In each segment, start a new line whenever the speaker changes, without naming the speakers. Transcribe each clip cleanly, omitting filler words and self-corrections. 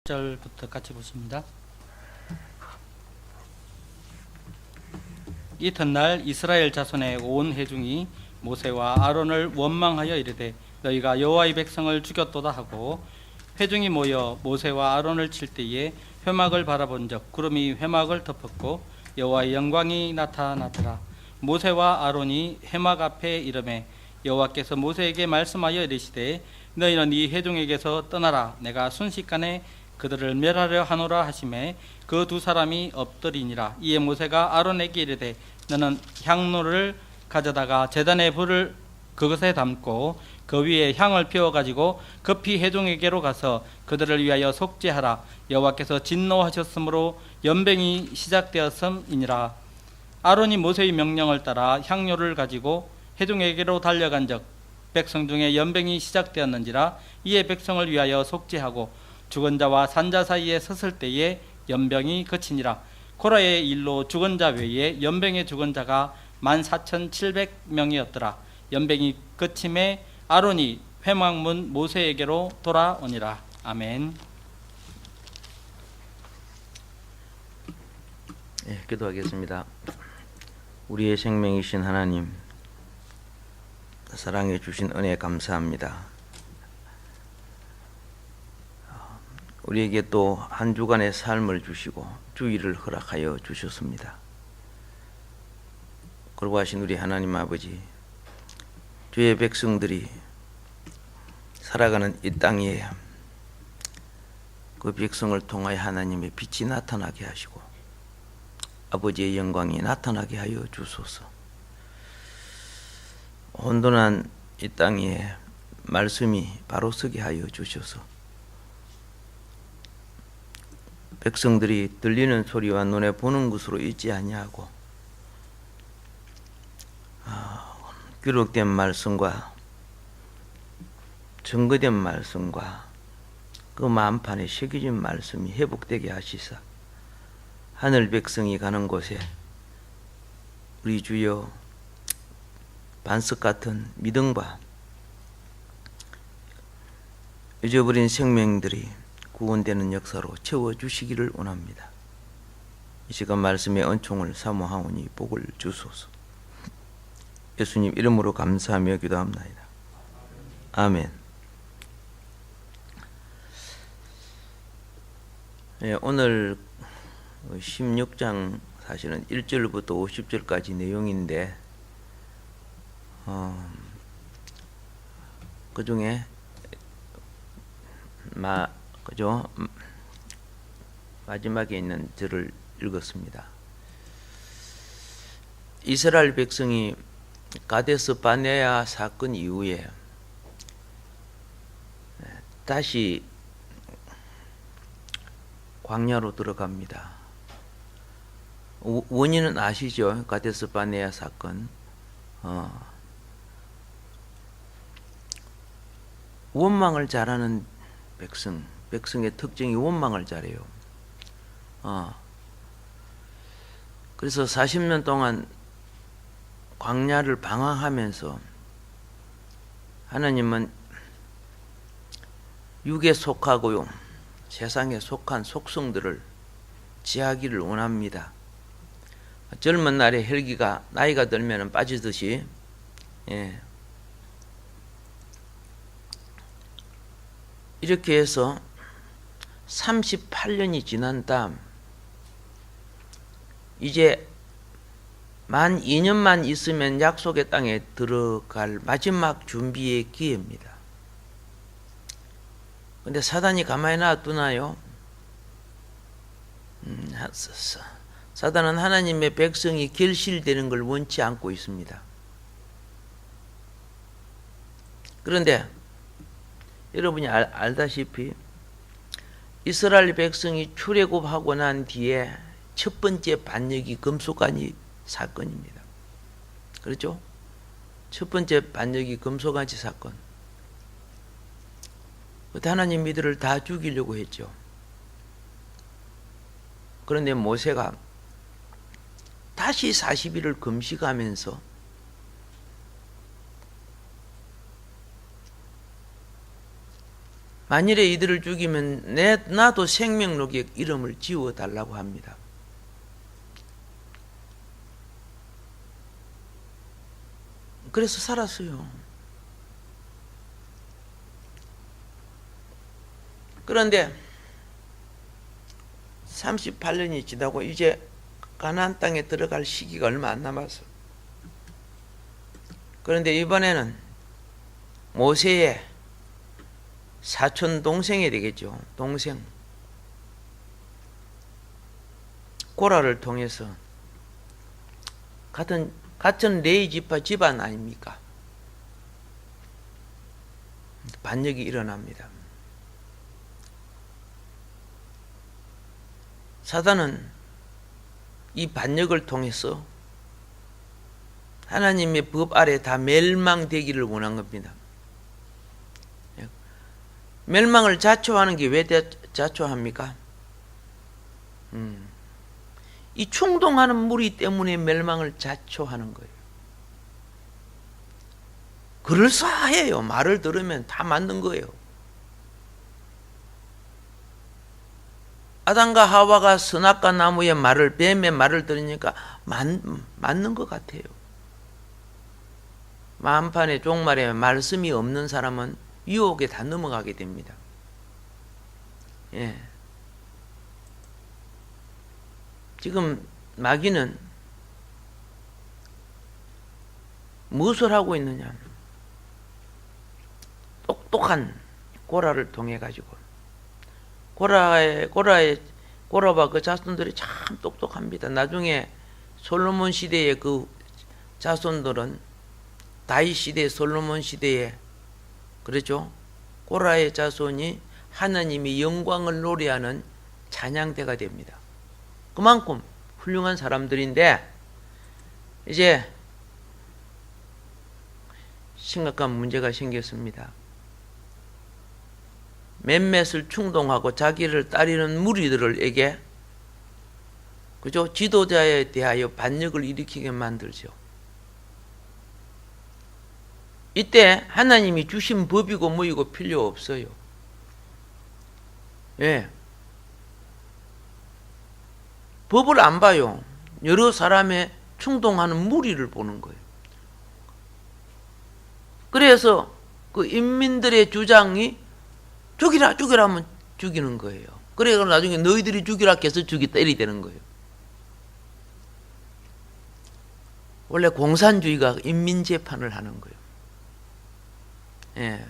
절부터 같이 보십니다. 이튿날 이스라엘 자손의 온 회중이 모세와 아론을 원망하여 이르되 너희가 여호와의 백성을 죽였도다 하고, 회중이 모여 모세와 아론을 칠 때에 회막을 바라본즉 구름이 회막을 덮었고 여호와의 영광이 나타나더라. 모세와 아론이 회막 앞에 이르매 여호와께서 모세에게 말씀하여 이르시되 너희는 이 회중에게서 떠나라. 내가 순식간에 그들을 멸하려 하노라 하시매 그 두 사람이 엎드리니라. 이에 모세가 아론에게 이르되 너는 향로를 가져다가 제단의 불을 그것에 담고 그 위에 향을 피워 가지고 급히 회중에게로 가서 그들을 위하여 속죄하라. 여호와께서 진노하셨으므로 연병이 시작되었음이니라. 아론이 모세의 명령을 따라 향료를 가지고 회중에게로 달려간즉 백성 중에 연병이 시작되었는지라. 이에 백성을 위하여 속죄하고 죽은 자와 산 자 사이에 섰을 때에 연병이 그치니라. 코라의 일로 죽은 자 외에 연병에 죽은 자가 14,700명이었더라. 연병이 그침에 아론이 회막문 모세에게로 돌아오니라. 아멘.
기도하겠습니다. 우리의 생명이신 하나님, 사랑해 주신 은혜 감사합니다. 우리에게 또 한 주간의 삶을 주시고 주의를 허락하여 주셨습니다. 거룩하신 우리 하나님 아버지, 주의 백성들이 살아가는 이 땅에 그 백성을 통하여 하나님의 빛이 나타나게 하시고 아버지의 영광이 나타나게 하여 주소서. 혼돈한 이 땅에 말씀이 바로 서게 하여 주셔서 백성들이 들리는 소리와 눈에 보는 것으로 있지 아니하고 기록된 말씀과 증거된 말씀과 그 마음판에 새겨진 말씀이 회복되게 하시사 하늘 백성이 가는 곳에 우리 주여 반석 같은 믿음과 잊어버린 생명들이 구원되는 역사로 채워주시기를 원합니다. 이 시간 말씀의 은총을 사모하오니 복을 주소서. 예수님 이름으로 감사하며 기도합나이다. 아멘. 오늘 16장 사실은 1절부터 50절까지 내용인데 그 중에 마지막에 있는 절을 읽었습니다. 이스라엘 백성이 가데스 바네아 사건 이후에 다시 광야로 들어갑니다. 원인은 아시죠? 가데스 바네아 사건. 원망을 잘하는 백성의 특징이 원망을 잘해요. 그래서 40년 동안 광야를 방황하면서 하나님은 육에 속하고요 세상에 속한 속성들을 지하기를 원합니다. 젊은 날의 혈기가 나이가 들면 빠지듯이 이렇게 해서 38년이 지난 다음 이제 만 2년만 있으면 약속의 땅에 들어갈 마지막 준비의 기회입니다. 근데 사단이 가만히 놔두나요? 사단은 하나님의 백성이 결실되는 걸 원치 않고 있습니다. 그런데 여러분이 알다시피 이스라엘 백성이 출애굽하고 난 뒤에 첫 번째 반역이 금속가니 사건입니다. 그렇죠? 첫 번째 반역이 금속가니 사건. 그때 하나님 이들을 다 죽이려고 했죠. 그런데 모세가 다시 40일을 금식하면서 만일에 이들을 죽이면 나도 생명록에 이름을 지워달라고 합니다. 그래서 살았어요. 그런데 38년이 지나고 이제 가나안 땅에 들어갈 시기가 얼마 안 남았어. 그런데 이번에는 모세의 사촌 동생이 되겠죠. 동생 고라를 통해서 같은 레위 지파 집안 아닙니까? 반역이 일어납니다. 사단은 이 반역을 통해서 하나님의 법 아래 다 멸망되기를 원한 겁니다. 멸망을 자초하는 게 왜 자초합니까? 이 충동하는 무리 때문에 멸망을 자초하는 거예요. 그럴싸해요. 말을 들으면 다 맞는 거예요. 아담과 하와가 선악과 나무의 말을, 뱀의 말을 들으니까 맞는 것 같아요. 만판의 종말에 말씀이 없는 사람은 유혹에 다 넘어가게 됩니다. 예. 지금 마귀는 무엇을 하고 있느냐? 똑똑한 고라를 통해 가지고 고라와 그 자손들이 참 똑똑합니다. 나중에 솔로몬 시대의 그 자손들은 다윗 시대, 솔로몬 시대에 그렇죠? 고라의 자손이 하나님의 영광을 노래하는 찬양대가 됩니다. 그만큼 훌륭한 사람들인데 이제 심각한 문제가 생겼습니다. 몇몇을 충동하고 자기를 따르는 무리들에게 그죠? 지도자에 대하여 반역을 일으키게 만들죠. 이때 하나님이 주신 법이고 뭐이고 필요 없어요. 예. 법을 안 봐요. 여러 사람의 충동하는 무리를 보는 거예요. 그래서 그 인민들의 주장이 죽이라 하면 죽이는 거예요. 그래서 나중에 너희들이 죽이라 해서 때리게 되는 거예요. 원래 공산주의가 인민재판을 하는 거예요. 예.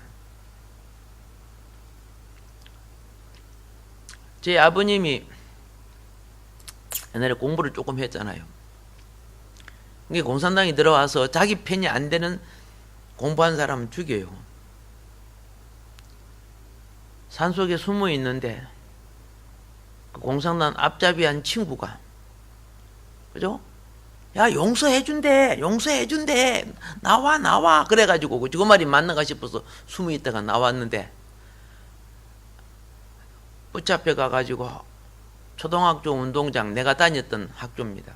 제 아버님이 옛날에 공부를 조금 했잖아요. 이게 공산당이 들어와서 자기 편이 안 되는 공부한 사람은 죽여요. 산속에 숨어 있는데 그 공산당 앞잡이한 친구가 그죠? 야 용서해준대 나와 그래가지고 그 말이 맞는가 싶어서 숨어 있다가 나왔는데 붙잡혀 가가지고 초등학교 운동장 내가 다녔던 학교입니다.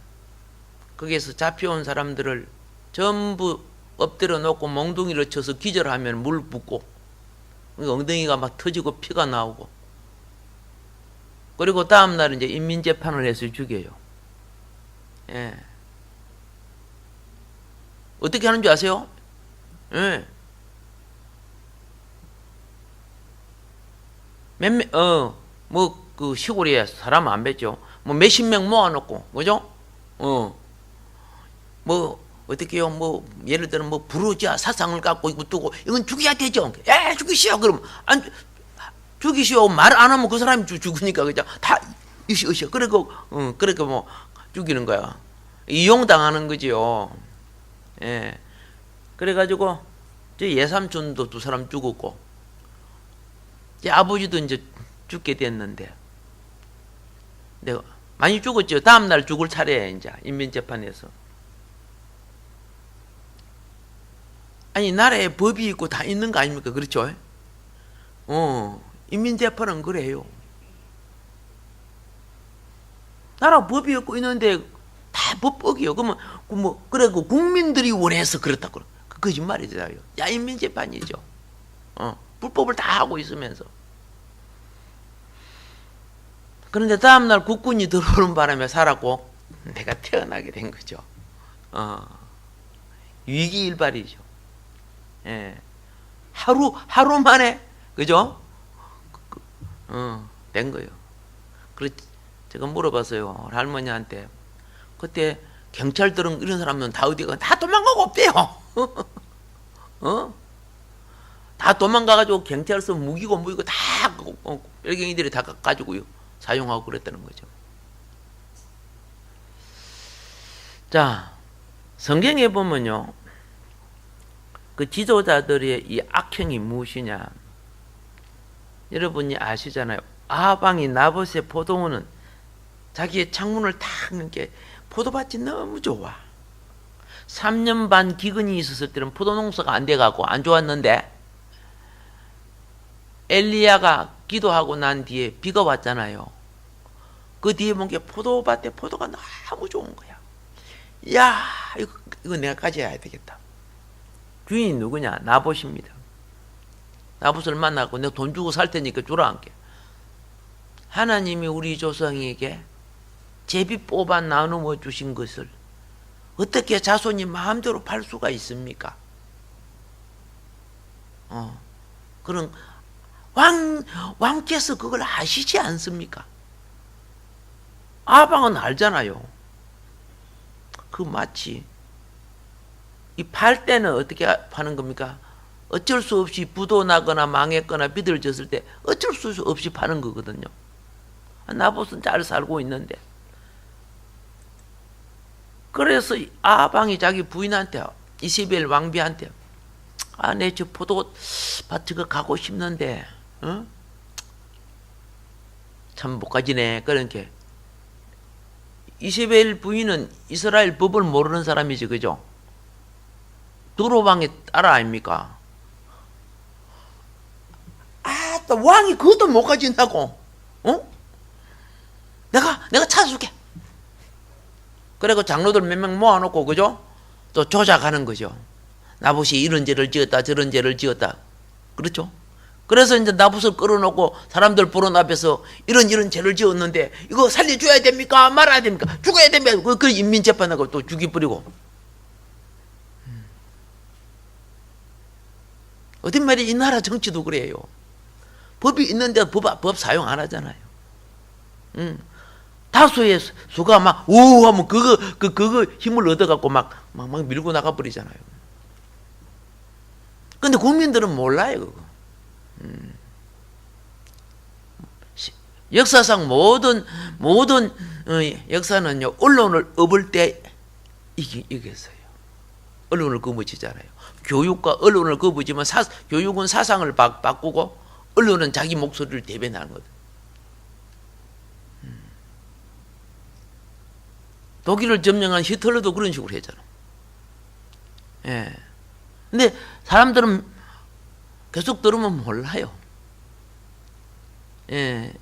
거기에서 잡혀온 사람들을 전부 엎드려 놓고 몽둥이를 쳐서 기절하면 물 붓고 엉덩이가 막 터지고 피가 나오고 그리고 다음날 이제 인민재판을 해서 죽여요. 예. 어떻게 하는 줄 아세요? 예. 그 시골에 사람 안 뵀죠. 뭐 몇십 명 모아놓고, 그죠? 어떻게요? 예를 들어, 부르자 사상을 갖고 이거 두고, 이건 죽여야 되죠. 죽이시오. 그럼, 죽이시오. 말 안 하면 그 사람이 죽으니까, 그죠? 다, 으쌰. 그리고 죽이는 거야. 이용당하는 거지요. 예. 그래가지고, 제 예삼촌도 두 사람 죽었고, 제 아버지도 이제 죽게 됐는데, 내가 많이 죽었죠. 다음날 죽을 차례야, 이제, 인민재판에서. 아니, 나라에 법이 있고 다 있는 거 아닙니까? 그렇죠? 인민재판은 그래요. 나라 법이 있고 있는데 다 법뻑이요. 그러면, 그래고 국민들이 원해서 그렇다. 그 거짓말이잖아요. 야, 인민재판이죠. 불법을 다 하고 있으면서. 그런데 다음날 국군이 들어오는 바람에 살았고 내가 태어나게 된 거죠. 위기일발이죠. 예. 하루 만에, 그죠? 된 거예요. 그래서 제가 물어봤어요. 할머니한테. 그때 경찰들은 이런 사람은 다 어디가, 다 도망가고 없대요. 다 도망가가지고 경찰서 무기고 다 일경이들이 다 가지고요. 사용하고 그랬다는 거죠. 자, 성경에 보면요. 그 지도자들의 이 악행이 무엇이냐. 여러분이 아시잖아요. 아방이 나봇의 포도원은 자기의 창문을 탁 이렇게 포도밭이 너무 좋아. 3년 반 기근이 있었을 때는 포도 농사가 안 돼가고 안 좋았는데 엘리야가 기도하고 난 뒤에 비가 왔잖아요. 그 뒤에 본 게 포도밭에 포도가 너무 좋은 거야. 야, 이거 내가 가져야 되겠다. 주인이 누구냐? 나봇입니다. 나봇을 만나고 내가 돈 주고 살 테니까 주라 함께. 하나님이 우리 조상에게 제비 뽑아 나누어 주신 것을 어떻게 자손이 마음대로 팔 수가 있습니까? 그런 왕께서 그걸 아시지 않습니까? 아방은 알잖아요. 그 마치 이 팔 때는 어떻게 파는 겁니까? 어쩔 수 없이 부도 나거나 망했거나 비들졌을 때 어쩔 수 없이 파는 거거든요. 나봇은 잘 살고 있는데. 그래서 아방이 자기 부인한테, 이세벨 왕비한테, 내 저 포도밭 저거 가고 싶는데 참 못 가지네. 그러니까 이세벨 부인은 이스라엘 법을 모르는 사람이지, 그죠? 도로방의 딸 아닙니까? 또 왕이 그것도 못 가진다고? 내가 찾아줄게. 그리고 장로들 몇 명 모아놓고, 그죠? 또 조작하는 거죠. 나봇이 이런 죄를 지었다, 저런 죄를 지었다. 그렇죠? 그래서 이제 나봇을 끌어놓고 사람들 보는 앞에서 이런 죄를 지었는데 이거 살려줘야 됩니까? 말아야 됩니까? 죽어야 됩니까? 그 인민재판하고 또 죽이버리고. 어떤 말이 이 나라 정치도 그래요. 법이 있는데 법 사용 안 하잖아요. 다수의 수가 막 하면 그거 힘을 얻어갖고 막 밀고 나가버리잖아요. 근데 국민들은 몰라요, 그거. 역사상 모든 역사는요, 언론을 업을 때 이겼어요. 언론을 거부지잖아요. 교육과 언론을 거부지만 교육은 사상을 바꾸고 언론은 자기 목소리를 대변하는 거든. 독일을 점령한 히틀러도 그런 식으로 했잖아. 예. 근데 사람들은 계속 들으면 몰라요. 예.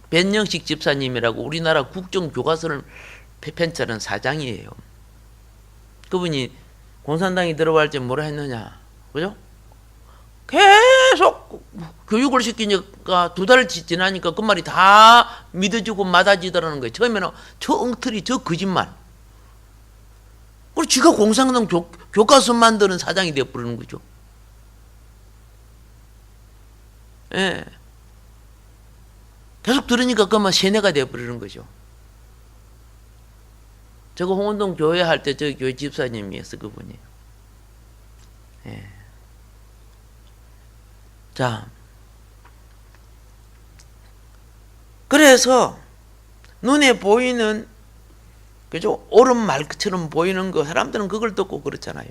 변영식 집사님이라고 우리나라 국정교과서를 편찬한 사장이에요. 그분이 공산당이 들어갈 때 뭐라 했느냐, 그죠? 계속 교육을 시키니까 2달 지나니까 그 말이 다 믿어지고 맞아지더라는 거예요. 처음에는 저 엉터리, 저 거짓말. 그리고 지가 공산당 교과서 만드는 사장이 되어버리는 거죠. 예. 계속 들으니까 그만 세뇌가 되어버리는 거죠. 저거 홍은동 교회 할 때 저 교회 집사님이었어, 그분이. 예. 자, 그래서 눈에 보이는, 그죠? 옳은 말처럼 보이는 거, 사람들은 그걸 듣고 그렇잖아요.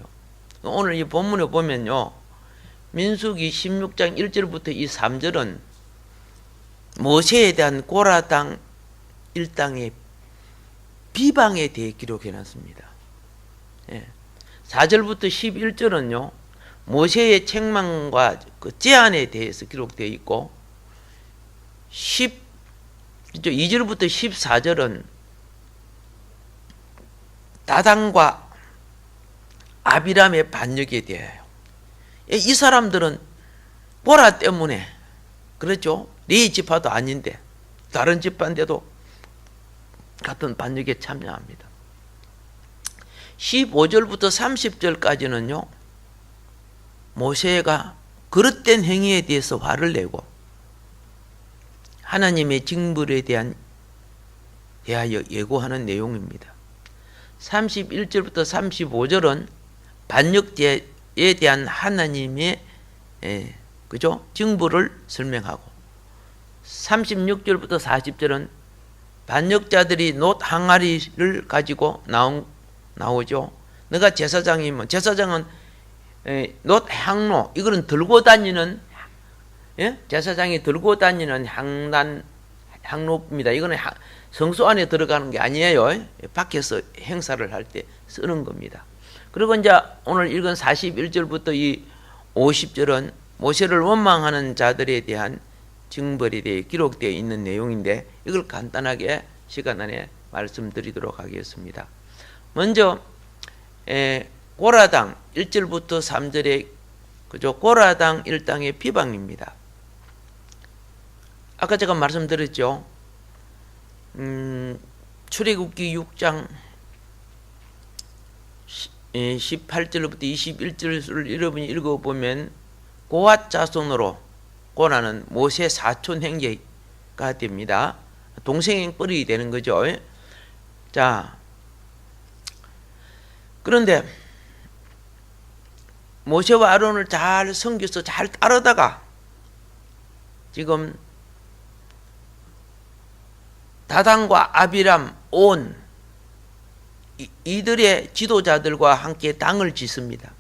오늘 이 본문에 보면요, 민수기 16장 1절부터 이 3절은 모세에 대한 고라당 일당의 비방에 대해 기록해놨습니다. 예. 4절부터 11절은요, 모세의 책망과 그 제안에 대해서 기록되어 있고, 2절부터 14절은 다단과 아비람의 반역에 대하여. 이 사람들은 보라 때문에, 그렇죠? 네 지파도 아닌데 다른 집안데도 같은 반역에 참여합니다. 15절부터 30절까지는요, 모세가 그릇된 행위에 대해서 화를 내고 하나님의 징벌에 대하여 예고하는 내용입니다. 31절부터 35절은 반역죄에 대한 하나님의 그죠? 징벌을 설명하고, 36절부터 40절은 반역자들이 놋 항아리를 가지고 나오죠. 내가 제사장이면 제사장은 놋 향로, 이거는 들고 다니는, 제사장이 들고 다니는 향로입니다. 이거는 성소 안에 들어가는 게 아니에요. 밖에서 행사를 할 때 쓰는 겁니다. 그리고 이제 오늘 읽은 41절부터 이 50절은 모세를 원망하는 자들에 대한 징벌에 대해 기록되어 있는 내용인데, 이걸 간단하게 시간 안에 말씀드리도록 하겠습니다. 먼저 고라당 1절부터 3절에 그죠? 고라당 일당의 비방입니다. 아까 제가 말씀드렸죠. 출애굽기 6장 18절부터 21절을 여러분이 읽어보면 고앗 자손으로 고라는 모세 사촌 형제가 됩니다. 동생뻘이 되는 거죠. 자, 그런데 모세와 아론을 잘 섬겨서 잘 따르다가 지금 다단과 아비람, 온 이들의 지도자들과 함께 당을 짓습니다.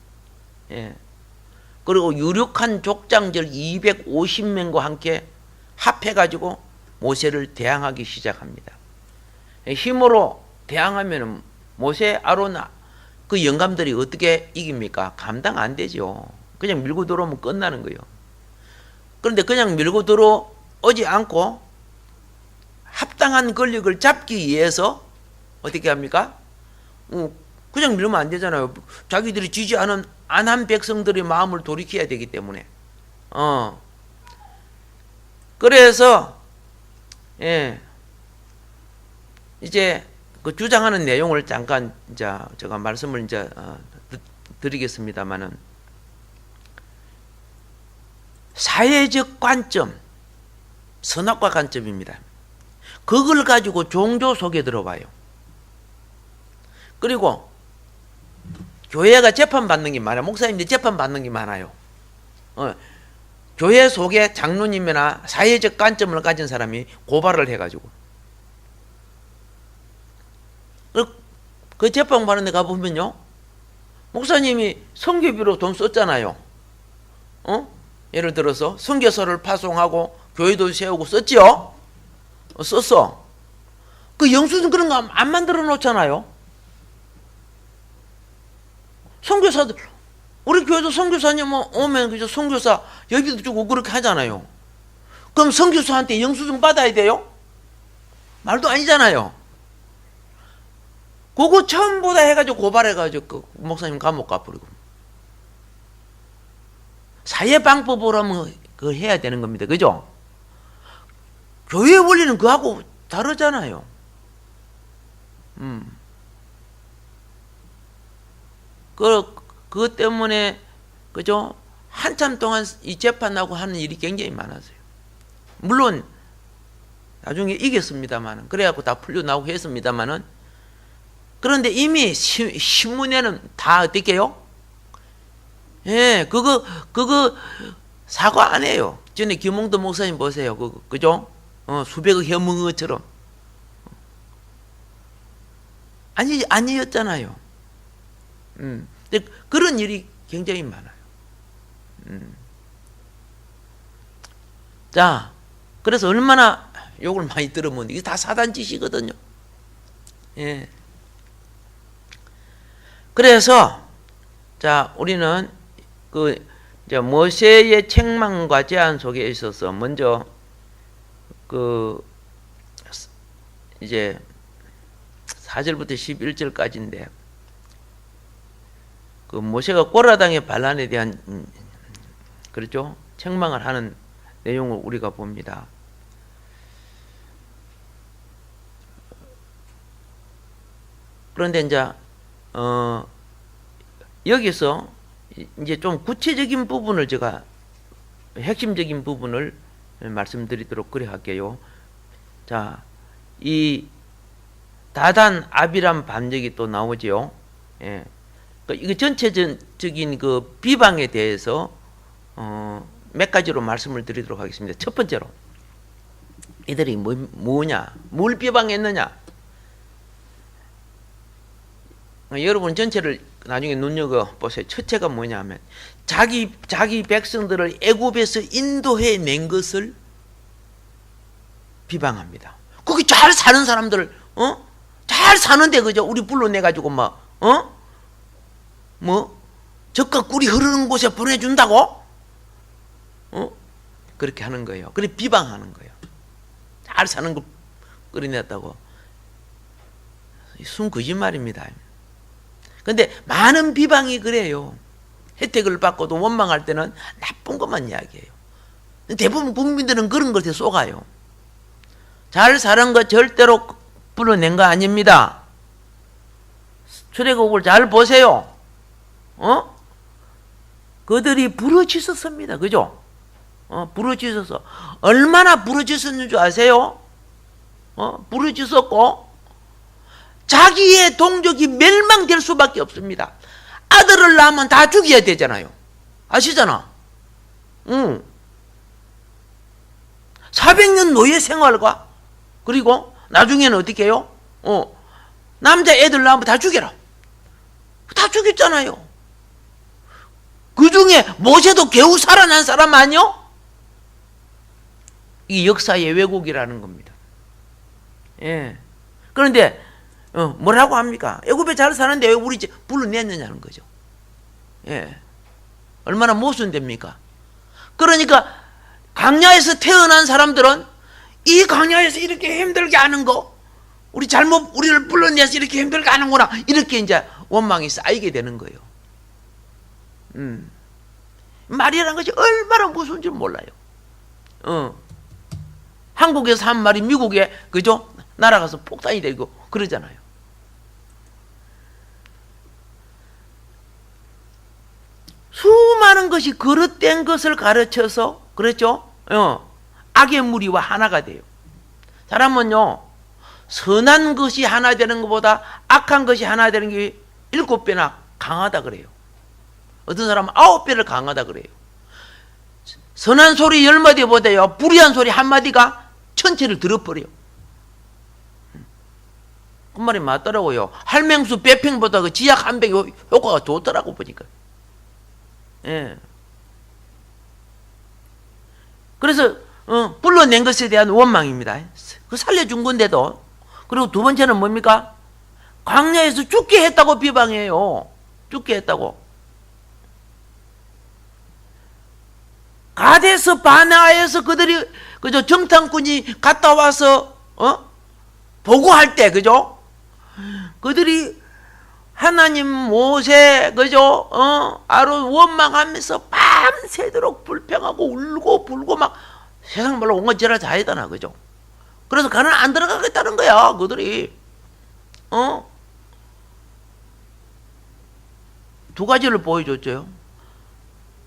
그리고 유력한 족장들 250명과 함께 합해가지고 모세를 대항하기 시작합니다. 힘으로 대항하면 모세, 아론 그 영감들이 어떻게 이깁니까? 감당 안 되죠. 그냥 밀고 들어오면 끝나는 거예요. 그런데 그냥 밀고 들어오지 않고 합당한 권력을 잡기 위해서 어떻게 합니까? 그냥 밀면 안 되잖아요. 자기들이 지지 안 한 백성들의 마음을 돌이켜야 되기 때문에. 그래서 이제 그 주장하는 내용을 잠깐 제가 말씀을 드리겠습니다만은, 사회적 관점, 선악과 관점입니다. 그걸 가지고 종교 속에 들어봐요. 그리고 교회가 재판받는 게 많아요. 목사님들이 재판받는 게 많아요. 교회 속에 장로님이나 사회적 관점을 가진 사람이 고발을 해가지고 그 재판받는 데 가보면요, 목사님이 선교비로 돈 썼잖아요. 예를 들어서 선교서를 파송하고 교회도 세우고 썼지요? 썼어. 그 영수증 그런 거 안 만들어 놓잖아요. 선교사들, 우리 교회도 선교사님 오면 그저 선교사 여기도 주고 그렇게 하잖아요. 그럼 선교사한테 영수증 받아야 돼요? 말도 아니잖아요. 그거 전부 다 해가지고 고발해가지고 그 목사님 감옥 가버리고. 사회 방법으로 하면 그거 해야 되는 겁니다. 그죠? 교회 원리는 그하고 다르잖아요. 그것 때문에, 그죠? 한참 동안 이 재판하고 하는 일이 굉장히 많았어요. 물론, 나중에 이겼습니다만은, 그래갖고 다 풀려나오고 했습니다만은, 그런데 이미 신문에는 다 어떻게 해요? 그거 사과 안 해요. 전에 김홍도 목사님 보세요. 그죠? 수백억 해먹은 것처럼. 아니었잖아요. 그런 일이 굉장히 많아요. 자, 그래서 얼마나 욕을 많이 들으면 이게 다 사단 짓이거든요. 그래서 자, 우리는 이제 모세의 책망과 제안 속에 있어서 먼저 이제 4절부터 11절까지인데, 모세가 고라당의 반란에 대한 그렇죠? 책망을 하는 내용을 우리가 봅니다. 그런데 이제 여기서 이제 좀 구체적인 부분을 제가 핵심적인 부분을 말씀드리도록 그래 할게요. 자, 이 다단 아비람 반역이 또 나오죠. 예. 이거 전체적인 그 비방에 대해서 몇 가지로 말씀을 드리도록 하겠습니다. 첫 번째로 이들이 뭐냐, 뭘 비방했느냐. 여러분 전체를 나중에 눈여겨 보세요. 첫째가 뭐냐면 자기 백성들을 애굽에서 인도해 낸 것을 비방합니다. 거기 잘 사는 사람들, 잘 사는데 그죠? 우리 불러내 가지고 젖과 꿀이 흐르는 곳에 보내준다고? 그렇게 하는 거예요. 그래 비방하는 거예요. 잘 사는 걸 끌어냈다고. 순 거짓말입니다. 근데 많은 비방이 그래요. 혜택을 받고도 원망할 때는 나쁜 것만 이야기해요. 대부분 국민들은 그런 것에 속아요. 잘 사는 거 절대로 불러낸 거 아닙니다. 출애굽을 잘 보세요. 그들이 부르짖었습니다. 그죠? 부르짖어서 얼마나 부르짖었는 줄 아세요? 부르짖었고 자기의 동족이 멸망될 수밖에 없습니다. 아들을 낳으면 다 죽여야 되잖아요. 아시잖아. 400년 노예 생활과 그리고 나중에는 어떻게 해요? 남자 애들 낳으면 다 죽여라. 다 죽였잖아요. 그 중에 모세도 겨우 살아난 사람 아니요? 이게 역사의 왜곡이라는 겁니다. 예. 그런데 뭐라고 합니까? 애굽에 잘 사는데 왜 우리 불러냈느냐는 거죠. 예. 얼마나 모순됩니까? 그러니까 광야에서 태어난 사람들은 이 광야에서 이렇게 힘들게 하는 거, 우리를 불러내서 이렇게 힘들게 하는구나, 이렇게 이제 원망이 쌓이게 되는 거예요. 말이라는 것이 얼마나 무서운 줄 몰라요. 한국에서 한 말이 미국에 그죠? 날아가서 폭탄이 되고 그러잖아요. 수많은 것이 그릇된 것을 가르쳐서 그렇죠? 악의 무리와 하나가 돼요. 사람은요 선한 것이 하나 되는 것보다 악한 것이 하나 되는 게 7배나 강하다 그래요. 어떤 사람은 9배를 강하다 그래요. 선한 소리 10마디보다요 불의한 소리 한마디가 천체를 들어버려요. 그 말이 맞더라고요. 할맹수 100평보다 그 지약 100이 효과가 좋더라고 보니까. 예. 그래서 불러낸 것에 대한 원망입니다. 그 살려준 건데도. 그리고 두 번째는 뭡니까? 광야에서 죽게 했다고 비방해요. 죽게 했다고. 가데스 바네아에서 그들이 그죠? 정탐꾼이 갔다 와서 보고할 때 그죠? 그들이 하나님 모세 그죠? 아론 원망하면서 밤새도록 불평하고 울고 불고 막 세상 말로 온갖 지랄 다 했잖아. 그죠? 그래서 가난 안 들어가겠다는 거야. 그들이 두 가지를 보여줬죠.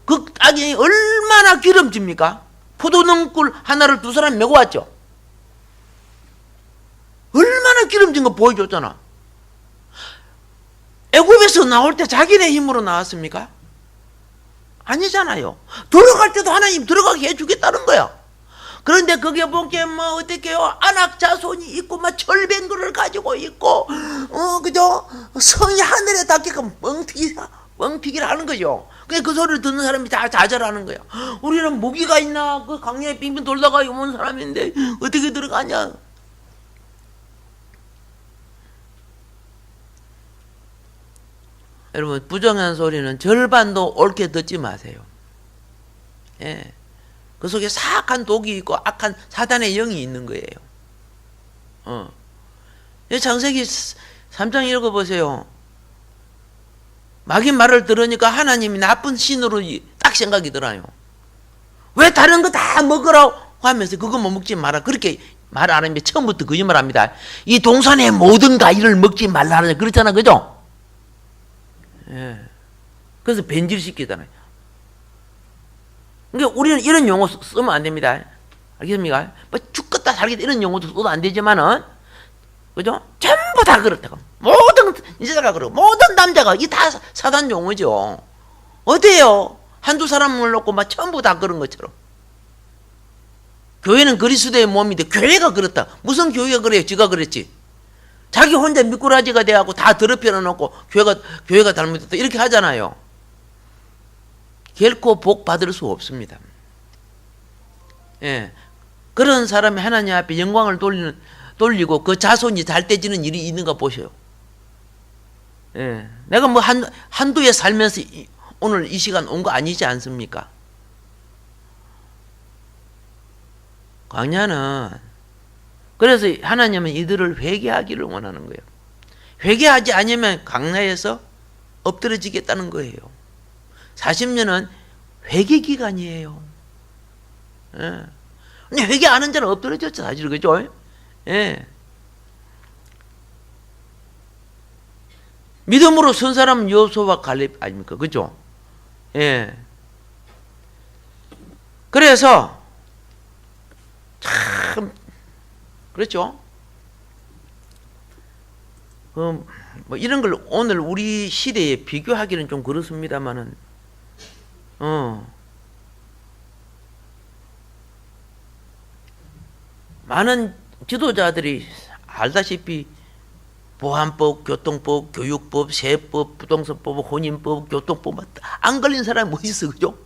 그 땅이 얼마나 기름집니까? 포도농굴 하나를 두 사람 메고 왔죠. 얼마나 기름진 거 보여줬잖아. 애굽에서 나올 때 자기네 힘으로 나왔습니까? 아니잖아요. 들어갈 때도 하나님 들어가게 해주겠다는 거야. 그런데 거기에 보니까 뭐 어떻게요? 안악 자손이 있고 막 절뱅거를 가지고 있고 그죠? 성이 하늘에 닿게끔 뻥튀기를 하는 거죠. 그냥 그 소리를 듣는 사람이 다 좌절하는 거야. 우리는 무기가 있나? 그 강야에 빙빙 돌다가 온 사람인데 어떻게 들어가냐? 여러분 부정한 소리는 절반도 옳게 듣지 마세요. 예. 그 속에 사악한 독이 있고 악한 사단의 영이 있는 거예요. 창세기 3장 읽어보세요. 마귀 말을 들으니까 하나님이 나쁜 신으로 딱 생각이 들어요. 왜 다른 거 다 먹으라고 하면서 그것만 먹지 마라. 그렇게 말 안 하면 처음부터 거짓말합니다. 이 동산의 모든 과일을 먹지 말라는 그렇잖아, 그죠? 예. 그래서 변질시키잖아요. 그러니까 우리는 이런 용어 쓰면 안 됩니다. 알겠습니까? 뭐 죽겠다 살겠다 이런 용어도 써도 안 되지만은, 그죠? 전부 다 그렇다고. 모든 여자가 그러고 모든 남자가 이 다 사단 용어죠. 어때요? 한두 사람을 놓고 막 전부 다 그런 것처럼. 교회는 그리스도의 몸인데 교회가 그렇다. 무슨 교회가 그래요? 지가 그랬지. 자기 혼자 미꾸라지가 돼갖고 다 더럽혀 놓고 교회가 잘못됐다 이렇게 하잖아요. 결코 복 받을 수 없습니다. 예, 그런 사람이 하나님 앞에 영광을 돌리고 그 자손이 잘 되지는 일이 있는가 보셔요. 예, 내가 뭐 한두에 살면서 오늘 이 시간 온 거 아니지 않습니까? 광야는 그래서 하나님은 이들을 회개하기를 원하는 거예요. 회개하지 않으면 광야에서 엎드러지겠다는 거예요. 40년은 회개 기간이에요. 예. 근데 회개 안 한 자는 엎드러졌죠, 사실, 그죠? 예. 믿음으로 선 사람은 여호수아와 갈렙 아닙니까, 그죠? 예. 그래서 참 그렇죠. 뭐 이런 걸 오늘 우리 시대에 비교하기는 좀 그렇습니다만은, 많은 지도자들이 알다시피 보안법, 교통법, 교육법, 세법, 부동산법, 혼인법, 교통법 안 걸린 사람이 뭐 있어, 그죠?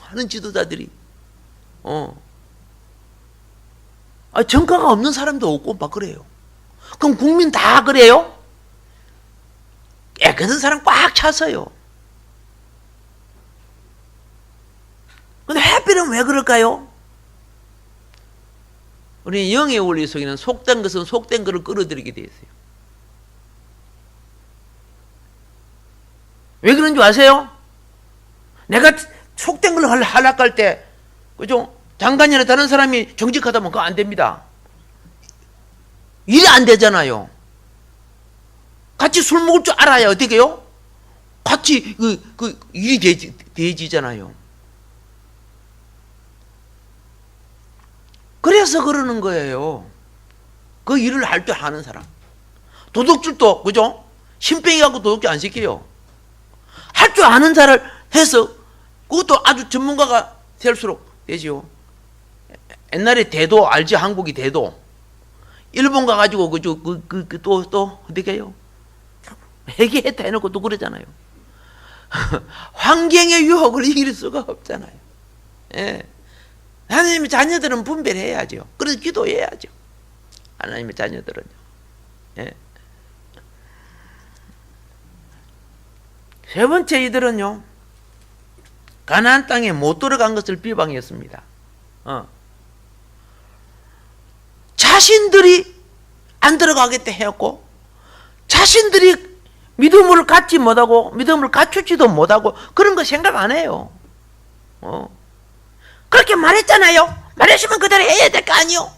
많은 지도자들이 정가가 없는 사람도 없고 막 그래요. 그럼 국민 다 그래요? 깨끗한 사람 꽉 찼어요. 근데 하필은 왜 그럴까요? 우리 영의 원리 속에는 속된 것은 속된 것을 끌어들이게 돼 있어요. 왜 그런 줄 아세요? 내가 속된 걸 하락할 때, 그죠? 장관이나 다른 사람이 정직하다면 그거 안 됩니다. 일이 안 되잖아요. 같이 술 먹을 줄 알아야 어떻게 해요? 같이 일이 되지잖아요. 그래서 그러는 거예요. 그 일을 할 줄 아는 사람. 도둑질도, 그죠? 신병이 갖고 도둑질 안 시켜요. 할 줄 아는 자를 해서 그것도 아주 전문가가 될수록 되지요. 옛날에 대도 알지? 한국이 대도. 일본 가가지고 또 어떻게 해요? 회개했다 해놓고 또 그러잖아요. 환경의 유혹을 이길 수가 없잖아요. 예. 하나님의 자녀들은 분별해야죠. 그래서 기도해야죠. 하나님의 자녀들은요. 예. 세 번째 이들은요, 가나안 땅에 못 들어간 것을 비방했습니다. 자신들이 안 들어가겠다 해갖고 자신들이 믿음을 갖지 못하고 믿음을 갖추지도 못하고 그런 거 생각 안 해요. 그렇게 말했잖아요. 말했으면 그대로 해야 될 거 아니요.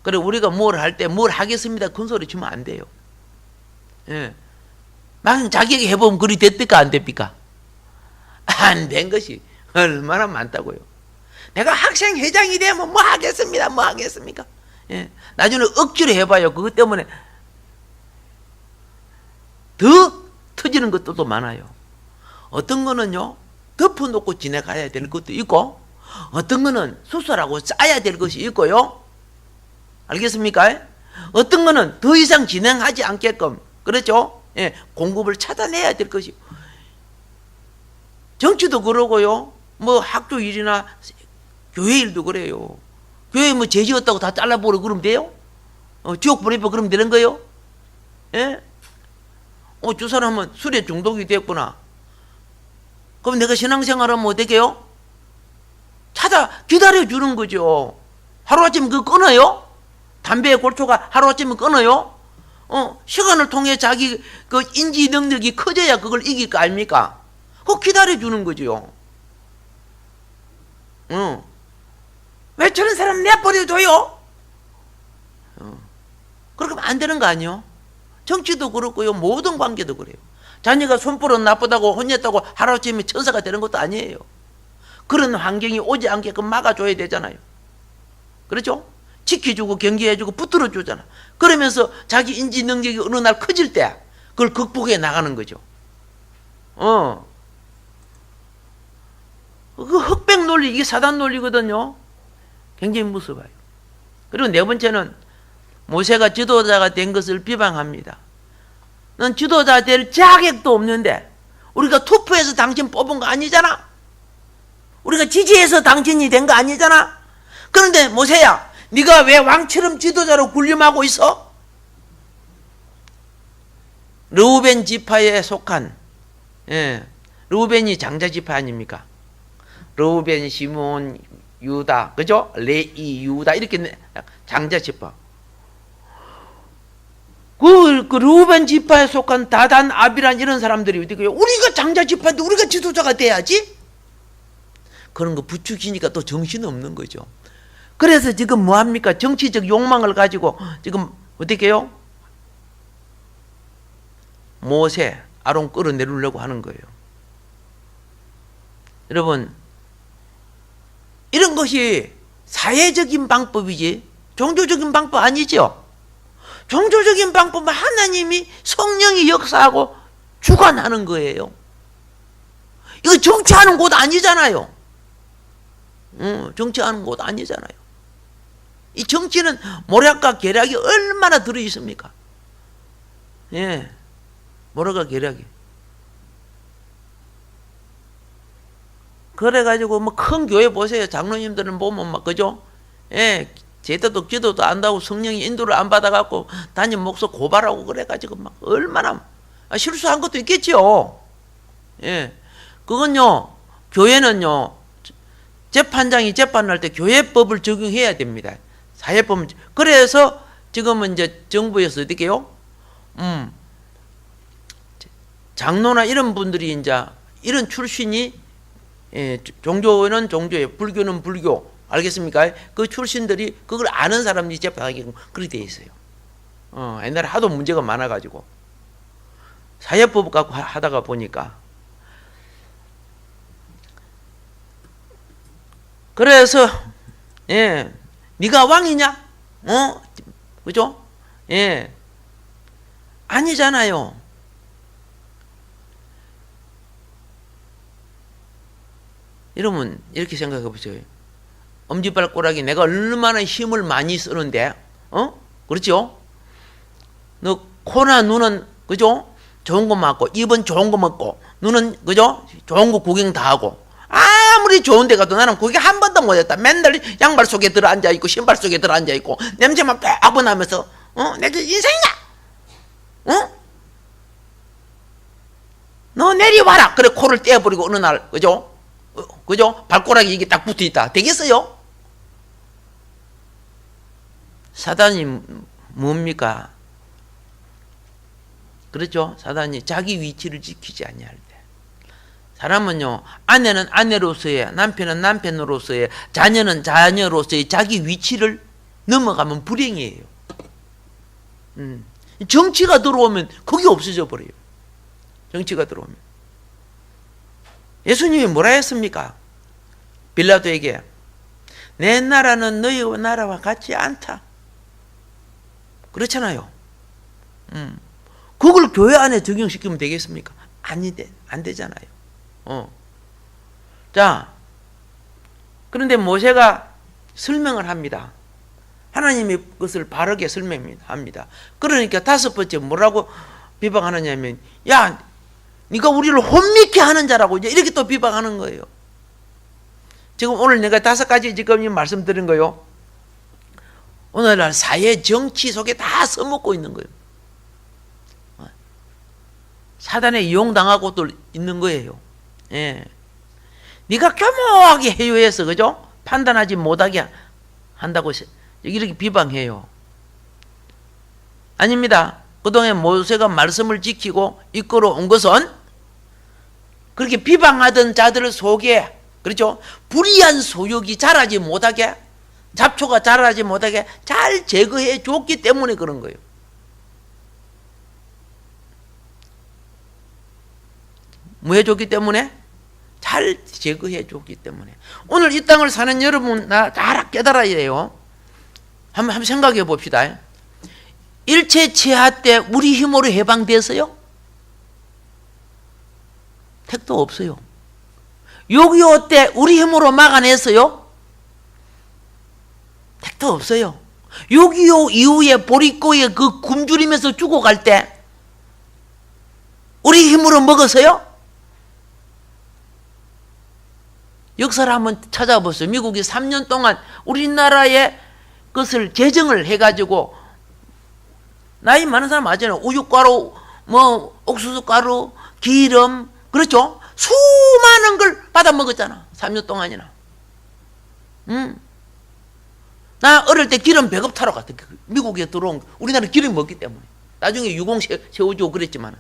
그래 우리가 뭘 할 때 뭘 하겠습니다 큰 소리 치면 안 돼요. 예. 막 자기에게 해보면 그리 됐을까 안 됩니까? 안 된 것이 얼마나 많다고요. 내가 학생회장이 되면 뭐 하겠습니다. 뭐 하겠습니까? 예. 나중에 억지로 해봐요. 그것 때문에 더 터지는 것들도 많아요. 어떤 거는요, 덮어놓고 지나가야 될 것도 있고, 어떤 거는 수술하고 짜야 될 것이 있고요. 알겠습니까? 어떤 거는 더 이상 진행하지 않게끔, 그렇죠? 예, 공급을 차단해야 될 것이. 정치도 그러고요. 뭐 학교 일이나 교회 일도 그래요. 교회 뭐 죄 지었다고 다 잘라버려 그러면 돼요? 지옥 보내버 그러면 되는 거예요? 예? 저 사람은 술에 중독이 됐구나. 그럼 내가 신앙생활하면 어떻게 해요? 기다려주는 거죠. 하루아침에 그거 끊어요? 담배의 골초가 하루아침에 끊어요? 시간을 통해 자기 그 인지 능력이 커져야 그걸 이길 거 아닙니까? 그거 기다려주는 거죠. 왜 저런 사람 내버려둬요? 그렇게 하면 안 되는 거 아니에요? 정치도 그렇고요, 모든 관계도 그래요. 자녀가 손버릇 나쁘다고 혼냈다고 하루아침에 천사가 되는 것도 아니에요. 그런 환경이 오지 않게끔 막아줘야 되잖아요. 그렇죠? 지켜주고 경계해주고 붙들어주잖아. 그러면서 자기 인지 능력이 어느 날 커질 때 그걸 극복해 나가는 거죠. 그 흑백 논리, 이게 사단 논리거든요. 굉장히 무서워요. 그리고 네 번째는 모세가 지도자가 된 것을 비방합니다. 넌 지도자 될 자격도 없는데 우리가 투표해서 당신 뽑은 거 아니잖아. 우리가 지지해서 당신이 된 거 아니잖아. 그런데 모세야, 네가 왜 왕처럼 지도자로 군림하고 있어? 르우벤 지파에 속한, 르우벤이 장자 지파 아닙니까? 르우벤, 시몬, 유다, 그죠? 레이, 유다, 이렇게 장자 지파. 그 르우벤 지파에 속한 다단, 아비란 이런 사람들이 어떻게 해요? 우리가 장자 지파인데 우리가 지도자가 돼야지? 그런 거 부추기니까 또 정신 없는 거죠. 그래서 지금 뭐합니까? 정치적 욕망을 가지고 지금 어떻게 해요? 모세, 아론 끌어내리려고 하는 거예요. 여러분, 이런 것이 사회적인 방법이지 종교적인 방법 아니죠. 종교적인 방법은 하나님이 성령이 역사하고 주관하는 거예요. 이거 정치하는 곳 아니잖아요. 정치하는 곳 아니잖아요. 이 정치는 모략과 계략이 얼마나 들어있습니까? 모략과 계략이. 그래가지고 뭐 큰 교회 보세요. 장로님들은 보면 막 그죠? 제대도 기도도 안다고 성령이 인도를 안 받아갖고 담임 목사 고발하고 그래가지고 막 얼마나 실수한 것도 있겠지요. 그건요, 교회는요, 재판장이 재판할 때 교회법을 적용해야 됩니다. 사회법. 그래서 지금은 이제 정부에서 어떻게 해요? 장로나 이런 분들이 이제 이런 출신이, 종교는 종교예요, 불교는 불교, 알겠습니까? 그 출신들이 그걸 아는 사람들이 재판하게끔 그렇게 돼 있어요. 옛날에 하도 문제가 많아가지고 사회법 갖고 하다가 보니까. 그래서 네가 왕이냐? 그죠? 아니잖아요. 여러분 이렇게 생각해 보세요. 엄지발가락이 내가 얼마나 힘을 많이 쓰는데, 그렇죠? 너 코나 눈은 그죠? 좋은 거 맞고, 입은 좋은 거 먹고, 눈은 그죠? 좋은 거 구경 다 하고, 아무리 좋은 데 가도 나는 구경 한 번도 못했다. 맨날 양발 속에 들어 앉아 있고 신발 속에 들어 앉아 있고 냄새만 빽 나면서 내게 인생이냐? 너 내려와라. 그래 코를 떼어버리고 어느 날 그죠? 그죠? 발가락이 이게 딱 붙어 있다. 되겠어요? 사단이 뭡니까? 그렇죠? 사단이 자기 위치를 지키지 아니할 때. 사람은요, 아내는 아내로서의, 남편은 남편으로서의, 자녀는 자녀로서의 자기 위치를 넘어가면 불행이에요. 정치가 들어오면 그게 없어져 버려요. 정치가 들어오면. 예수님이 뭐라 했습니까? 빌라도에게 내 나라는 너희 나라와 같지 않다. 그렇잖아요. 그걸 교회 안에 적용시키면 되겠습니까? 안 되잖아요. 자, 그런데 모세가 설명을 합니다. 하나님이 그것을 바르게 설명합니다. 그러니까 다섯 번째 뭐라고 비방하느냐면, 야, 네가 우리를 혼미케 하는 자라고 이렇게 또 비방하는 거예요. 지금 오늘 내가 다섯 가지 지금 말씀드린 거요. 오늘날 사회 정치 속에 다 써먹고 있는 거예요. 사단에 이용당하고 또 있는 거예요. 네가 교묘하게 해요해서 그죠? 판단하지 못하게 한다고 이렇게 비방해요. 아닙니다. 그동안 모세가 말씀을 지키고 이끌어 온 것은 그렇게 비방하던 자들 속에 그렇죠? 불의한 소욕이 자라지 못하게 잡초가 자라지 못하게 잘 제거해 줬기 때문에 그런 거예요. 뭐 해줬기 때문에? 잘 제거해 줬기 때문에. 오늘 이 땅을 사는 여러분 잘 깨달아야 돼요. 한번 생각해 봅시다. 일체치하 때 우리 힘으로 해방됐어요? 택도 없어요. 6.25 때 우리 힘으로 막아냈어요? 택도 없어요. 6.25 이후에 보릿고에 그 굶주리면서 죽어갈 때 우리 힘으로 먹었어요? 역사를 한번 찾아보세요. 미국이 3년 동안 우리나라의 것을 제정을 해가지고, 나이 많은 사람 맞잖아요. 우유가루, 뭐 옥수수가루, 기름, 그렇죠? 수많은 걸 받아 먹었잖아. 3년 동안이나. 나 어릴 때 기름 배급 타러 갔다. 미국에 들어온, 우리나라 기름 먹기 때문에. 나중에 유공 세워주고 그랬지만,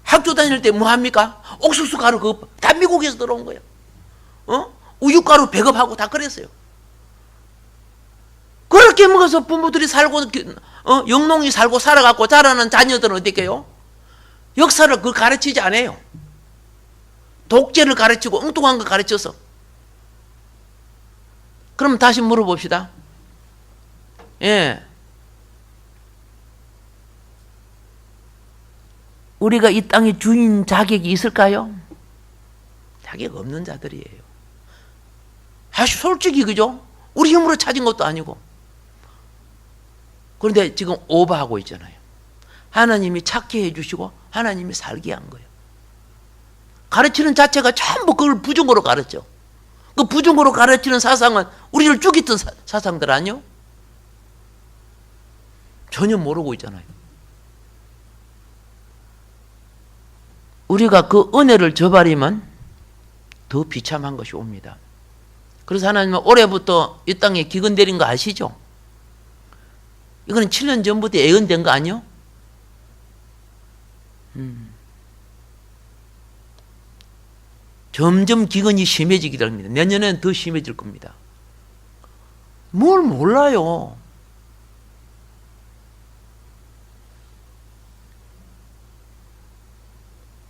학교 다닐 때 뭐 합니까? 옥수수 가루 그거 다 미국에서 들어온 거예요. 우유가루 배급하고 다 그랬어요. 그렇게 먹어서 부모들이 살고, 영농이 살고 살아갖고 자라는 자녀들은 어떻게 해요? 역사를 그걸 가르치지 않아요. 독재를 가르치고 엉뚱한 거 가르쳐서. 그럼 다시 물어봅시다. 예. 우리가 이 땅의 주인 자격이 있을까요? 자격 없는 자들이에요. 아주 솔직히, 그죠? 우리 힘으로 찾은 것도 아니고. 그런데 지금 오버하고 있잖아요. 하나님이 찾게 해주시고 하나님이 살게 한 거예요. 가르치는 자체가 전부 그걸 부정으로 가르쳐. 그 부정으로 가르치는 사상은 우리를 죽이던 사상들 아니요? 전혀 모르고 있잖아요. 우리가 그 은혜를 저버리면 더 비참한 것이 옵니다. 그래서 하나님은 올해부터 이 땅에 기근 내린 거 아시죠? 이거는 7년 전부터 예언된 거 아니요? 점점 기근이 심해지기 때문입니다. 내년에는 더 심해질 겁니다. 뭘 몰라요.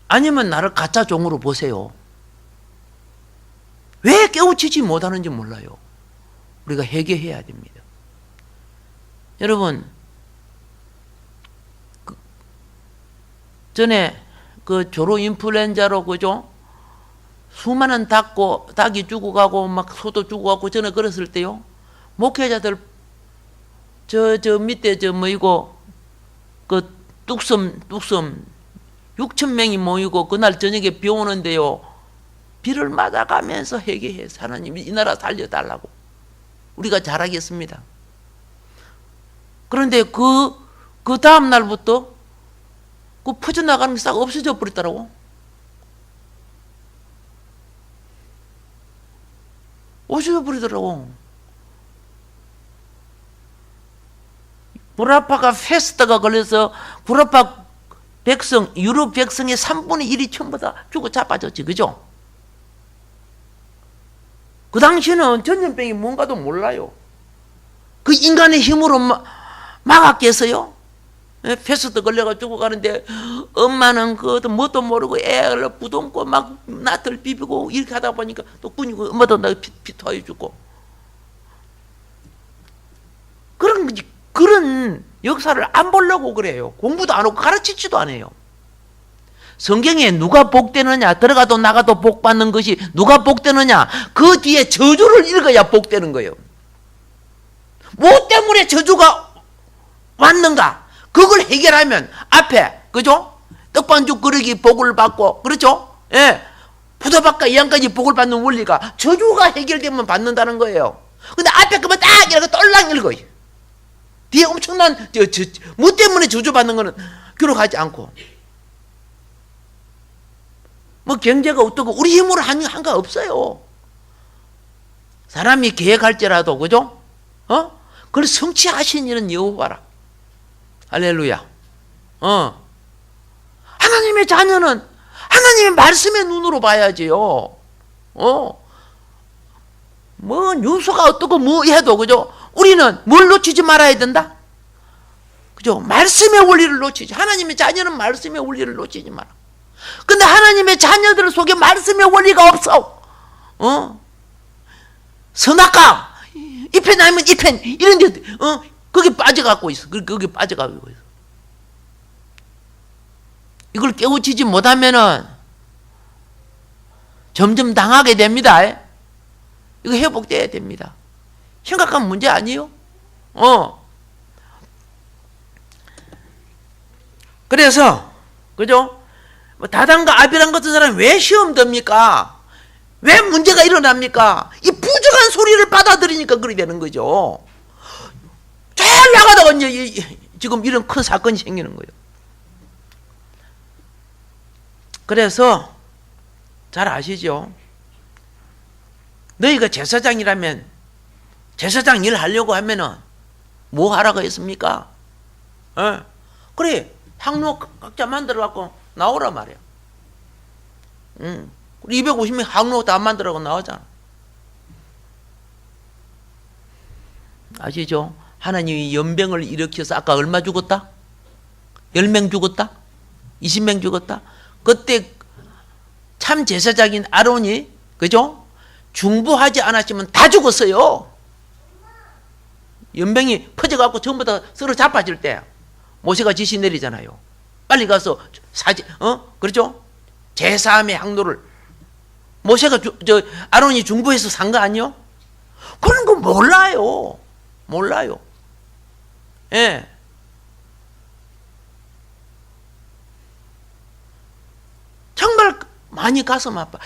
아니면 나를 가짜 종으로 보세요. 왜 깨우치지 못하는지 몰라요. 우리가 회개해야 됩니다. 여러분, 전에 그 조로 인플루엔자로, 그죠? 수많은 닭이 죽어가고 막 소도 죽어가고 전에 그랬을 때요. 목회자들 저 밑에 뭐이고 그 뚝섬 6천 명이 모이고 그날 저녁에 비 오는데요. 비를 맞아가면서 회개해. 하나님 이 나라 살려달라고. 우리가 잘하겠습니다. 그런데 그 다음 날부터 그 퍼져나가는 게 싹 없어져 버렸더라고. 없어져 버리더라고. 구라파가 페스트가 걸려서 구라파 백성, 유럽 백성의 3분의 1이 전부 다 죽어 자빠졌지, 그죠? 그 당시에는 전염병이 뭔가도 몰라요. 그 인간의 힘으로 막았겠어요? 페스트 걸려가 죽어가는데 엄마는 그것도 뭣도 모르고 애를 부둥고 막 낫을 비비고 이렇게 하다 보니까 또 군이고 엄마도 나 피 토하여 죽고. 그런 역사를 안 보려고 그래요. 공부도 안 하고 가르치지도 않아요. 성경에 누가 복되느냐, 들어가도 나가도 복받는 것이 누가 복되느냐, 그 뒤에 저주를 읽어야 복되는 거예요. 뭐 때문에 저주가 왔는가? 그걸 해결하면 앞에, 그죠? 떡반죽 그릇이 복을 받고, 그렇죠? 예. 포도밭과 이양까지 복을 받는 원리가 저주가 해결되면 받는다는 거예요. 근데 앞에 그만 딱 이렇게 똘랑 읽어요. 뒤에 엄청난 뭐 때문에 저주받는 거는 기록하지 않고, 뭐 경제가 어떻고 우리 힘으로 한 거 없어요. 사람이 계획할지라도, 그죠? 그걸 성취하신 이는 여호와라. 할렐루야. 하나님의 자녀는 하나님의 말씀의 눈으로 봐야지요. 뭐 뉴스가 어떻고 뭐 해도 그죠? 우리는 뭘 놓치지 말아야 된다? 그죠? 말씀의 원리를 놓치지. 하나님의 자녀는 말씀의 원리를 놓치지 마라. 근데 하나님의 자녀들 속에 말씀의 원리가 없어. 선악과 이편 아니면 이편 이런 데 거기 빠져갖고 있어. 거기 빠져가고 있어. 이걸 깨우치지 못하면은 점점 당하게 됩니다. 이거 회복돼야 됩니다. 심각한 문제 아니에요? 그래서 그죠? 뭐 다단과 아비람 같은 사람이 왜 시험 듭니까? 왜 문제가 일어납니까? 이 부정한 소리를 받아들이니까 그렇게 되는 거죠. 잘 나가다가 이제 지금 이런 큰 사건이 생기는 거예요. 그래서 잘 아시죠? 너희가 제사장이라면 제사장 일 하려고 하면은 뭐 하라고 했습니까? 그래, 향로 각자 만들어 갖고 나오라 말이야. 250명 항로 다 만들어갖고 나오잖아. 아시죠? 하나님이 연병을 일으켜서 아까 얼마 죽었다? 10명 죽었다? 20명 죽었다? 그때 참 제사장인 아론이 그죠? 중보하지 않았으면 다 죽었어요. 연병이 퍼져갖고 전부 다 서로 자빠질 때 모세가 지시 내리잖아요. 빨리 가서 그렇죠? 제3의 항로를 모세가 아론이 중보해서 산 거 아니요? 그런 거 몰라요. 예. 정말 많이 가슴 아파.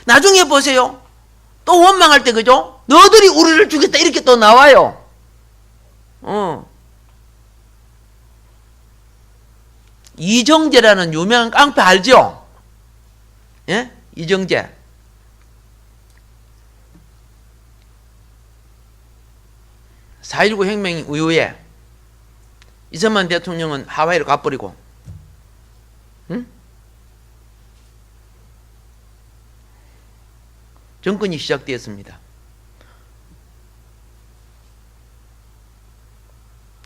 나중에 보세요. 또 원망할 때 그죠? 너들이 우리를 죽였다 이렇게 또 나와요. 이정재라는 유명한 깡패 알죠? 예? 이정재. (4.19) 혁명 이후에 이승만 대통령은 하와이를 가버리고, 정권이 시작되었습니다.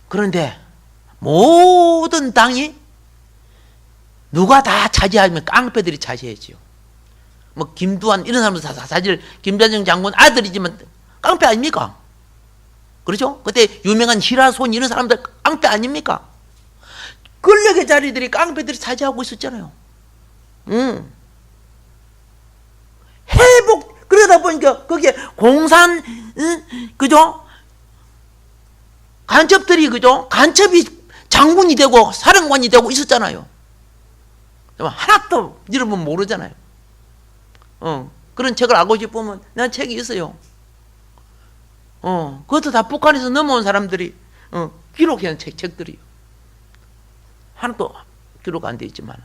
그런데 모든 당이 누가 다 차지하면 깡패들이 차지해지요. 뭐 김두한 이런 사람도 다 사실 김대중 장군 아들이지만 깡패 아닙니까? 그렇죠? 그때 유명한 히라손 이런 사람들 깡패 아닙니까? 권력의 자리들이 깡패들이 차지하고 있었잖아요. 그러다 보니까 거기에 공산 그죠? 간첩들이 그죠? 간첩이 장군이 되고 사령관이 되고 있었잖아요. 하나도 여러분 모르잖아요. 그런 책을 알고 싶으면 난 책이 있어요. 그것도 다 북한에서 넘어온 사람들이 기록한 책들이요. 하나도 기록 안 돼 있지만.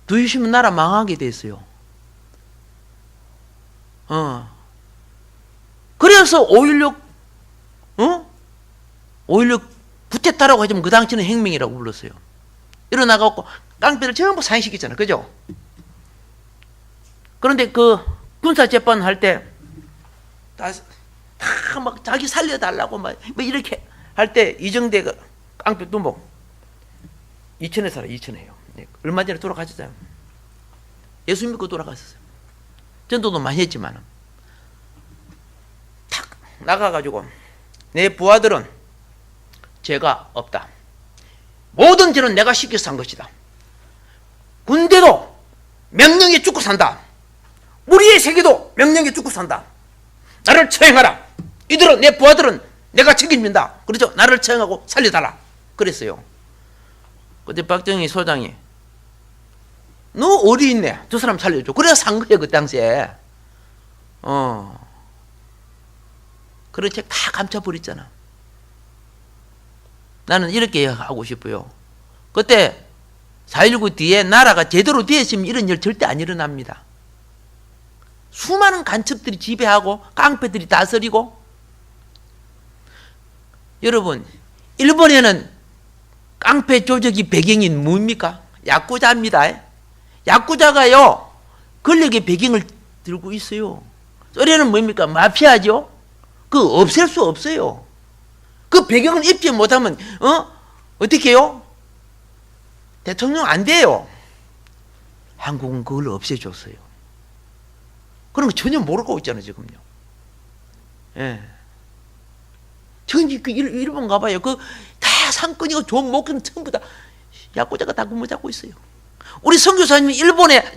두이시면 나라 망하게 됐어요. 그래서 5.16 부테타라고 하지만 그 당시는 혁명이라고 불렀어요. 일어나갖고 깡패를 전부 사형시켰잖아요. 그죠? 그런데 그 군사재판 할 때 다 막 자기 살려달라고 막 이렇게 할 때 이정대가 깡패 두목 이천에 살아요. 이천에요. 얼마 전에 돌아가셨어요. 예수 믿고 돌아가셨어요. 전도도 많이 했지만 탁 나가가지고 내 부하들은 죄가 없다. 모든 죄는 내가 시켜서 한 것이다. 군대도 명령에 죽고 산다. 우리의 세계도 명령에 죽고 산다. 나를 처형하라. 이들은 내 부하들은 내가 책임진다. 그렇죠? 나를 처형하고 살려달라. 그랬어요. 그때 박정희 소장이 너 어디 있네? 저 사람 살려줘. 그래서 산 거예요. 그 당시에. 그런 책 다 감춰버렸잖아. 나는 이렇게 하고 싶어요. 그때 4.19 뒤에 나라가 제대로 되었으면 이런 일 절대 안 일어납니다. 수많은 간첩들이 지배하고 깡패들이 다스리고. 여러분, 일본에는 깡패 조직이 배경이 뭡니까? 야쿠자입니다. 야쿠자가요 권력의 배경을 들고 있어요. 소련은 뭡니까? 마피아죠. 그 없앨 수 없어요. 그 배경을 입지 못하면 어떻게 해요? 대통령 안 돼요. 한국은 그걸 없애줬어요. 그런 거 전혀 모르고 있잖아요 지금요. 예. 그 일본 가봐요. 그 다 상권이고 좋은 목은 전부 다 야쿠자가 다 근무 잡고 있어요. 우리 선교사님이 일본에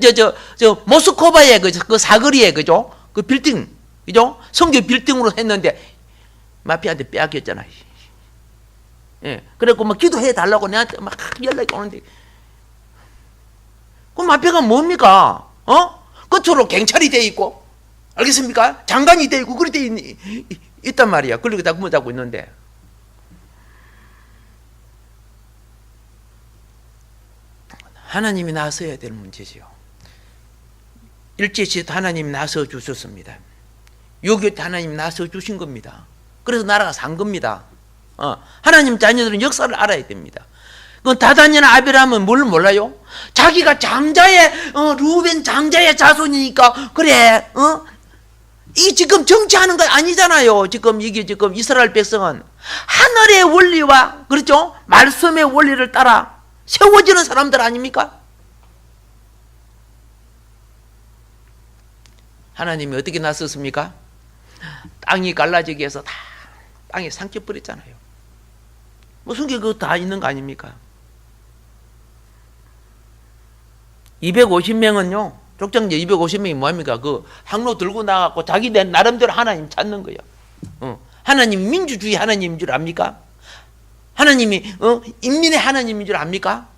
모스크바의 그 사거리에 그죠? 그 빌딩 그죠? 선교 빌딩으로 했는데 마피아한테 빼앗겼잖아요. 예. 그래갖고 막 기도해 달라고 내한테 막 연락이 오는데 그 마피아가 뭡니까? 끝으로 경찰이 돼 있고 알겠습니까? 장관이 돼 있고 그렇게 돼 있단 말이야. 그리고 다 근무 잡고 있는데. 하나님이 나서야 될 문제지요. 일제시대 하나님이 나서 주셨습니다. 6.25 때 하나님이 나서 주신 겁니다. 그래서 나라가 산 겁니다. 하나님 자녀들은 역사를 알아야 됩니다. 그 다단이나 아벨하면 뭘 몰라요? 자기가 장자의 루벤 장자의 자손이니까 그래 이 지금 정치하는 거 아니잖아요. 지금 이게 지금 이스라엘 백성은 하늘의 원리와 그렇죠? 말씀의 원리를 따라 세워지는 사람들 아닙니까? 하나님이 어떻게 나섰습니까? 땅이 갈라지게 해서 다 땅에 삼켜버렸잖아요. 무슨 게 그거 다 있는 거 아닙니까? 250명은요 족장제 250명이 뭐합니까? 그 항로 들고 나가고 자기 나름대로 하나님 찾는 거예요. 하나님 민주주의 하나님인 줄 압니까? 하나님이 인민의 하나님인 줄 압니까?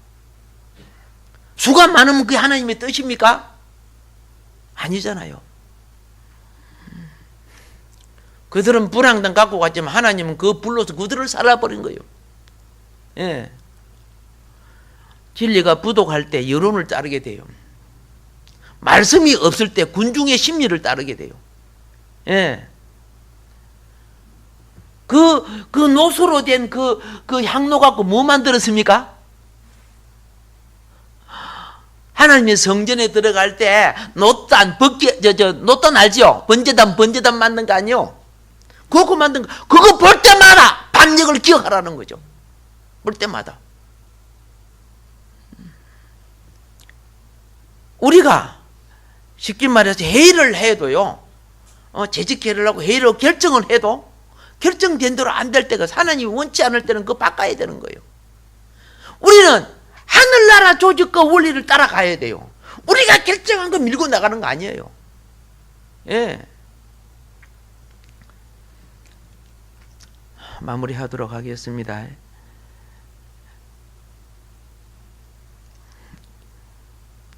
수가 많으면 그게 하나님의 뜻입니까? 아니잖아요. 그들은 불황당 갖고 갔지만 하나님은 그 불로서 그들을 살아버린 거예요. 예. 진리가 부족할 때 여론을 따르게 돼요. 말씀이 없을 때 군중의 심리를 따르게 돼요. 예. 그 노수로 된 그 향로 갖고 뭐 만들었습니까? 하나님의 성전에 들어갈 때 노단 노단 알죠? 번제단 만든 거 아니요? 그거 만든 거 그거 볼 때마다 반역을 기억하라는 거죠. 볼 때마다 우리가 쉽게 말해서 회의를 해도요, 재직회의를 하고 회의로 결정을 해도 결정된 대로 안 될 때가 하나님이 원치 않을 때는 그거 바꿔야 되는 거예요. 우리는 하늘나라 조직과 원리를 따라가야 돼요. 우리가 결정한 거 밀고 나가는 거 아니에요. 예. 마무리하도록 하겠습니다.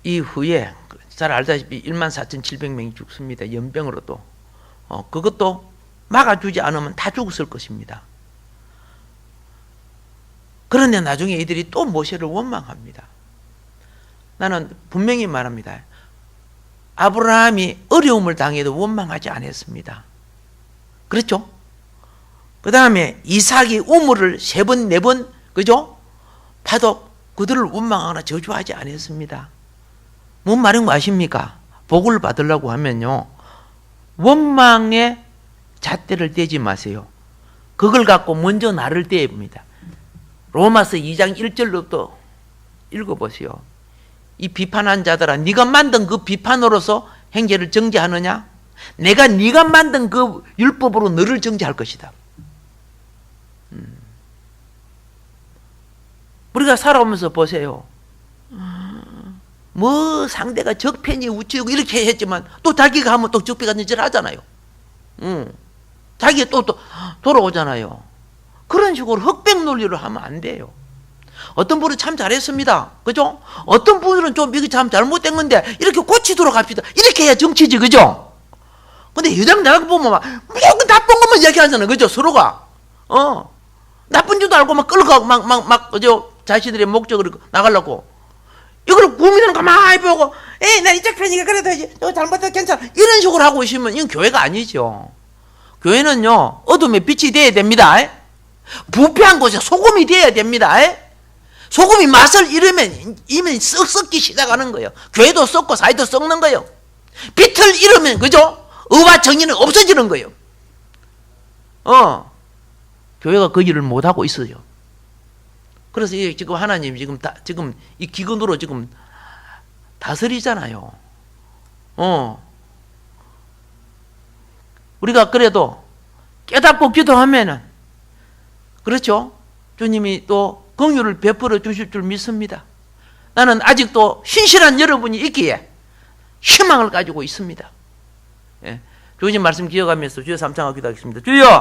이후에 잘 알다시피 14,700명이 죽습니다. 연병으로도. 그것도 막아주지 않으면 다 죽었을 것입니다. 그런데 나중에 이들이 또 모세를 원망합니다. 나는 분명히 말합니다. 아브라함이 어려움을 당해도 원망하지 않았습니다. 그렇죠? 그 다음에 이삭이 우물을 3번, 4번, 그죠? 파도 그들을 원망하거나 저주하지 않았습니다. 뭔 말인 거 아십니까? 복을 받으려고 하면요, 원망의 잣대를 떼지 마세요. 그걸 갖고 먼저 나를 떼야 합니다. 로마서 2장 1절로부터 읽어보세요. 이 비판한 자들아, 네가 만든 그 비판으로서 행제를 정죄하느냐? 내가 네가 만든 그 율법으로 너를 정죄할 것이다. 우리가 살아오면서 보세요. 뭐 상대가 적편이 우치고 이렇게 했지만 또 자기가 하면 또 적폐가 늦을 하잖아요. 자기가 또 돌아오잖아요. 그런 식으로 흑백 논리를 하면 안 돼요. 어떤 분은 참 잘했습니다. 그죠? 어떤 분들은 좀 이게 참 잘못된 건데 이렇게 고치도록 합시다. 이렇게 해야 정치지. 그죠? 근데 여당 나가 보면 막 무조건 나쁜 것만 이야기하잖아요. 그죠? 서로가. 나쁜 줄도 알고 막 끌고 막 그죠? 자신들의 목적으로 나가려고. 이걸 국민은 가만히 보고, 에이, 난 이쪽 편이니까 그래도 너 잘못해도 괜찮아. 이런 식으로 하고 있으면 이건 교회가 아니죠. 교회는요, 어둠의 빛이 되어야 됩니다. 부패한 곳에 소금이 되어야 됩니다. 소금이 맛을 잃으면 이미 썩기 시작하는 거예요. 교회도 썩고 사회도 썩는 거예요. 빛을 잃으면 그죠? 의와 정의는 없어지는 거예요. 교회가 그 일을 못 하고 있어요. 그래서 지금 하나님 지금 이 기근으로 지금 다스리잖아요. 우리가 그래도 깨닫고 기도하면은 그렇죠? 주님이 또 긍휼을 베풀어 주실 줄 믿습니다. 나는 아직도 신실한 여러분이 있기에 희망을 가지고 있습니다. 예. 주님 말씀 기억하면서 주여 삼창하고 기도하겠습니다. 주여